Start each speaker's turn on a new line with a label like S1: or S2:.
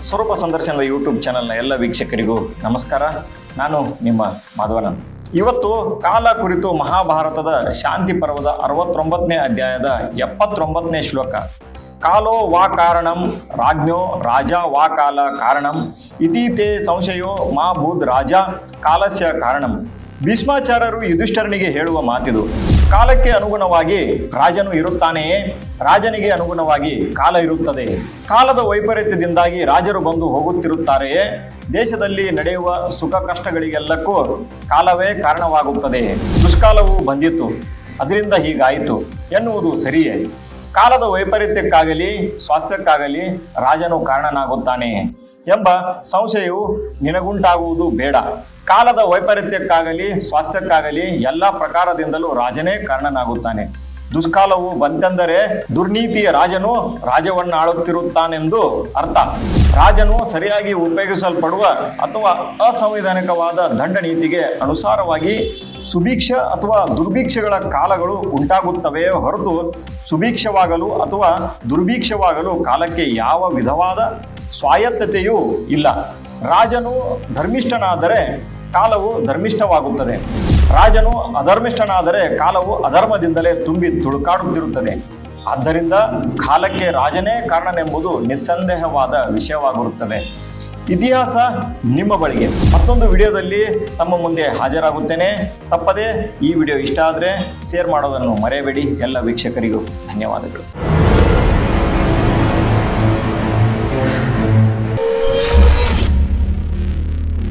S1: ಸ್ವರೂಪ ಸಂದರ್ಶನದ ಯೂಟ್ಯೂಬ್ ಚಾನೆಲ್ನ ಎಲ್ಲ ವೀಕ್ಷಕರಿಗೂ ನಮಸ್ಕಾರ. ನಾನು ನಿಮ್ಮ ಮಾಧವನಂದ್. ಇವತ್ತು ಕಾಲ ಕುರಿತು ಮಹಾಭಾರತದ ಶಾಂತಿ ಪರ್ವದ 69ನೇ ಅಧ್ಯಾಯದ 79ನೇ ಶ್ಲೋಕ. ಕಾಲೋ ವಾ ಕಾರಣಂ ರಾಜ್ಞೋ ರಾಜ ವಾ ಕಾಲ ಕಾರಣಂ ಇತೀತೆ ಸಂಶಯೋ ಮಾ ಬೂದ್ ರಾಜ ಕಾಲಸ್ಯ ಕಾರಣಂ. ಭೀಷ್ಮಾಚಾರ್ಯರು ಯುಧಿಷ್ಠರನಿಗೆ ಹೇಳುವ ಮಾತಿದು. ಕಾಲಕ್ಕೆ ಅನುಗುಣವಾಗಿ ರಾಜನು ಇರುತ್ತಾನೆಯೇ? ರಾಜನಿಗೆ ಅನುಗುಣವಾಗಿ ಕಾಲ ಇರುತ್ತದೆ. ಕಾಲದ ವೈಪರೀತ್ಯದಿಂದಾಗಿ ರಾಜರು ಬಂದು ಹೋಗುತ್ತಿರುತ್ತಾರೆಯೇ? ದೇಶದಲ್ಲಿ ನಡೆಯುವ ಸುಖ ಕಷ್ಟಗಳಿಗೆಲ್ಲಕ್ಕೂ ಕಾಲವೇ ಕಾರಣವಾಗುತ್ತದೆ. ದುಷ್ಕಾಲವು ಬಂದಿತು, ಅದರಿಂದ ಹೀಗಾಯಿತು ಎನ್ನುವುದು ಸರಿಯೇ? ಕಾಲದ ವೈಪರೀತ್ಯಕ್ಕಾಗಲಿ ಸ್ವಾಸ್ಥ್ಯಕ್ಕಾಗಲಿ ರಾಜನು ಕಾರಣನಾಗುತ್ತಾನೆ ಎಂಬ ಸಂಶಯವು ನಿನಗುಂಟಾಗುವುದು ಬೇಡ. ಕಾಲದ ವೈಪರೀತ್ಯಕ್ಕಾಗಲಿ ಸ್ವಾಸ್ಥ್ಯಕ್ಕಾಗಲಿ ಎಲ್ಲ ಪ್ರಕಾರದಿಂದಲೂ ರಾಜನೇ ಕಾರಣನಾಗುತ್ತಾನೆ. ದುಷ್ಕಾಲವು ಬಂತೆಂದರೆ ದುರ್ನೀತಿಯ ರಾಜನು ರಾಜ್ಯವನ್ನಾಳುತ್ತಿರುತ್ತಾನೆಂದು ಅರ್ಥ. ರಾಜನು ಸರಿಯಾಗಿ ಉಪಯೋಗಿಸಲ್ಪಡುವ ಅಥವಾ ಅಸಂವಿಧಾನಿಕವಾದ ದಂಡ ನೀತಿಗೆ ಅನುಸಾರವಾಗಿ ಸುಭಿಕ್ಷ ಅಥವಾ ದುರ್ಭಿಕ್ಷಗಳ ಕಾಲಗಳು ಉಂಟಾಗುತ್ತವೆಯೇ ಹೊರತು ಸುಭಿಕ್ಷವಾಗಲು ಅಥವಾ ದುರ್ಭಿಕ್ಷವಾಗಲು ಕಾಲಕ್ಕೆ ಯಾವ ವಿಧವಾದ ಸ್ವಾಯತ್ತತೆಯೂ ಇಲ್ಲ. ರಾಜನು ಧರ್ಮಿಷ್ಠನಾದರೆ ಕಾಲವು ಧರ್ಮಿಷ್ಠವಾಗುತ್ತದೆ. ರಾಜನು ಅಧರ್ಮಿಷ್ಠನಾದರೆ ಕಾಲವು ಅಧರ್ಮದಿಂದಲೇ ತುಂಬಿ ತುಳುಕಾಡುತ್ತಿರುತ್ತದೆ. ಆದ್ದರಿಂದ ಕಾಲಕ್ಕೆ ರಾಜನೇ ಕಾರಣನೆಂಬುದು ನಿಸ್ಸಂದೇಹವಾದ ವಿಷಯವಾಗಿರುತ್ತದೆ. ಇತಿಹಾಸ ನಿಮ್ಮ ಬಳಿಗೆ. ಮತ್ತೊಂದು ವಿಡಿಯೋದಲ್ಲಿ ತಮ್ಮ ಮುಂದೆ ಹಾಜರಾಗುತ್ತೇನೆ. ತಪ್ಪದೇ ಈ ವಿಡಿಯೋ ಇಷ್ಟ ಆದರೆ ಶೇರ್ ಮಾಡೋದನ್ನು ಮರೆಯಬೇಡಿ. ಎಲ್ಲ ವೀಕ್ಷಕರಿಗೂ ಧನ್ಯವಾದಗಳು.